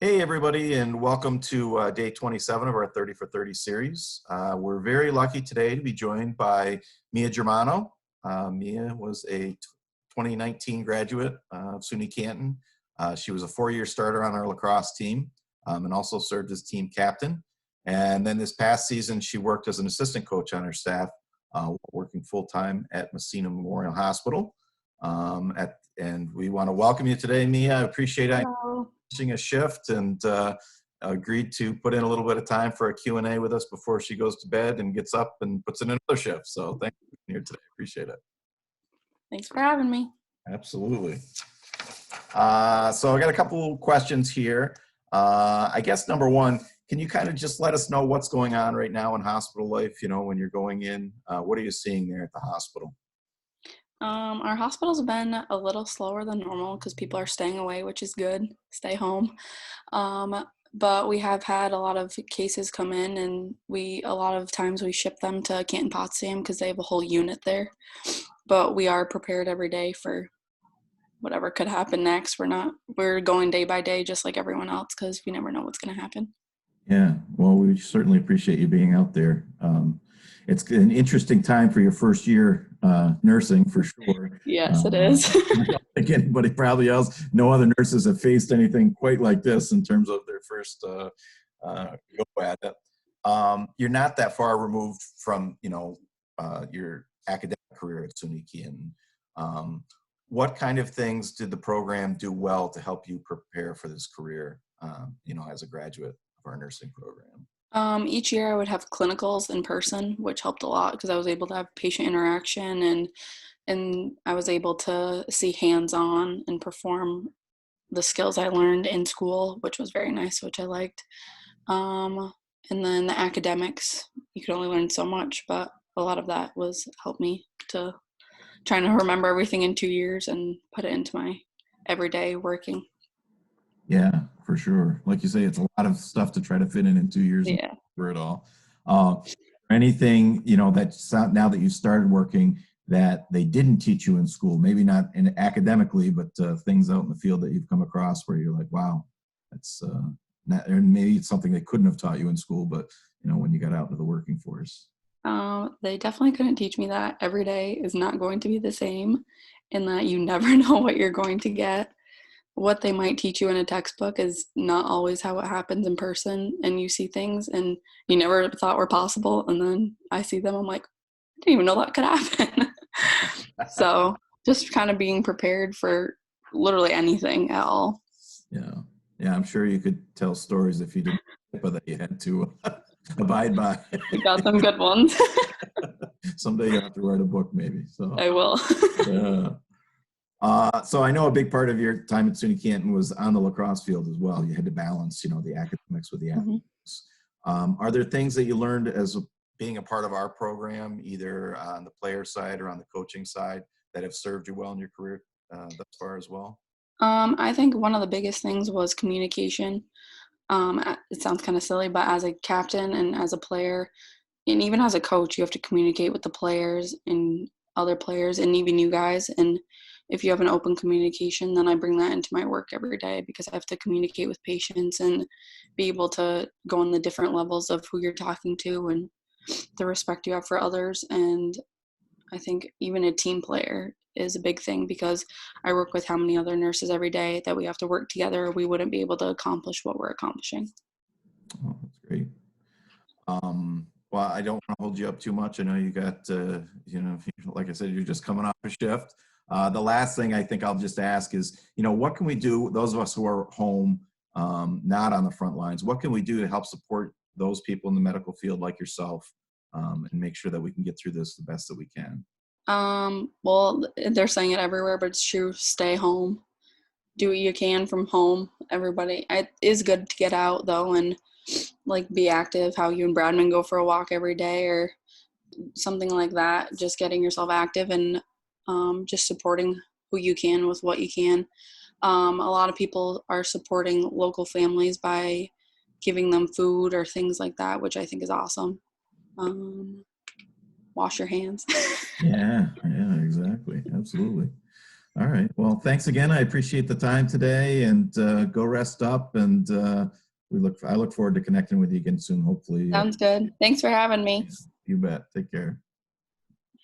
Hey, everybody, and welcome to day 27 of our 30 for 30 series. We're very lucky today to be joined by Mia Germano. Mia was a 2019 graduate of SUNY Canton. She was a four-year starter on our lacrosse team and also served as team captain. And then this past season, she worked as an assistant coach on our staff, working full-time at Messina Memorial Hospital. And we want to welcome you today, Mia. I appreciate it. Hello. A shift and agreed to put in a little bit of time for a Q&A with us before she goes to bed and gets up and puts in another shift. So thank you for being here today. Appreciate it. Thanks for having me. Absolutely. So I got a couple questions here. I guess number one, can you kind of just let us know what's going on right now in hospital life? You know, when you're going in, what are you seeing there at the hospital? Our hospital's been a little slower than normal because people are staying away, which is good. Stay home. But we have had a lot of cases come in, and a lot of times we ship them to Canton Potsdam because they have a whole unit there. But we are prepared every day for whatever could happen next. We're going day by day just like everyone else because we never know what's going to happen. Yeah, well, we certainly appreciate you being out there. It's an interesting time for your first year nursing, for sure. Yes, it is. Like anybody probably else, no other nurses have faced anything quite like this in terms of their first go at it. You're not that far removed from, your academic career at SUNY Canton. What kind of things did the program do well to help you prepare for this career, as a graduate of our nursing program? Each year I would have clinicals in person, which helped a lot because I was able to have patient interaction and I was able to see hands-on and perform the skills I learned in school, which was very nice, which I liked. And then the academics, you could only learn so much, but a lot of that helped me to trying to remember everything in 2 years and put it into my everyday working. Yeah, for sure. Like you say, it's a lot of stuff to try to fit in 2 years and Yeah. cover it all. Anything, that's now that you started working that they didn't teach you in school, maybe not academically, but things out in the field that you've come across where you're like, wow, that's not, and maybe it's something they couldn't have taught you in school, but when you got out into the working force. They definitely couldn't teach me that. Every day is not going to be the same, and that you never know what you're going to get. What they might teach you in a textbook is not always how it happens in person, and you see things and you never thought were possible, and then I see them, I'm like, I didn't even know that could happen. So just kind of being prepared for literally anything at all. Yeah, I'm sure you could tell stories if you didn't, but that you had to abide by. We got some good ones. Someday you'll have to write a book, maybe. So I will. So I know a big part of your time at SUNY Canton was on the lacrosse field as well. You had to balance, the academics with the athletics. Are there things that you learned as being a part of our program, either on the player side or on the coaching side, that have served you well in your career thus far as well? I think one of the biggest things was communication. It sounds kind of silly, but as a captain and as a player, and even as a coach, you have to communicate with the players and other players and even you guys. And if you have an open communication, then I bring that into my work every day because I have to communicate with patients and be able to go on the different levels of who you're talking to and the respect you have for others. And I think even a team player is a big thing because I work with how many other nurses every day that we have to work together. We wouldn't be able to accomplish what we're accomplishing. Oh, that's great. Well, I don't want to hold you up too much. I know you got, like I said, you're just coming off a shift. The last thing I think I'll just ask is, what can we do, those of us who are home, not on the front lines, what can we do to help support those people in the medical field like yourself and make sure that we can get through this the best that we can? Well, they're saying it everywhere, but it's true. Stay home. Do what you can from home. Everybody, it is good to get out though and like be active. How you and Bradman go for a walk every day or something like that. Just getting yourself active and just supporting who you can with what you can. A lot of people are supporting local families by giving them food or things like that, which I think is awesome. Wash your hands. Yeah, exactly. Absolutely. All right. Well, thanks again. I appreciate the time today, and go rest up. And I look forward to connecting with you again soon. Hopefully, Sounds good. Thanks for having me. you bet. Take care.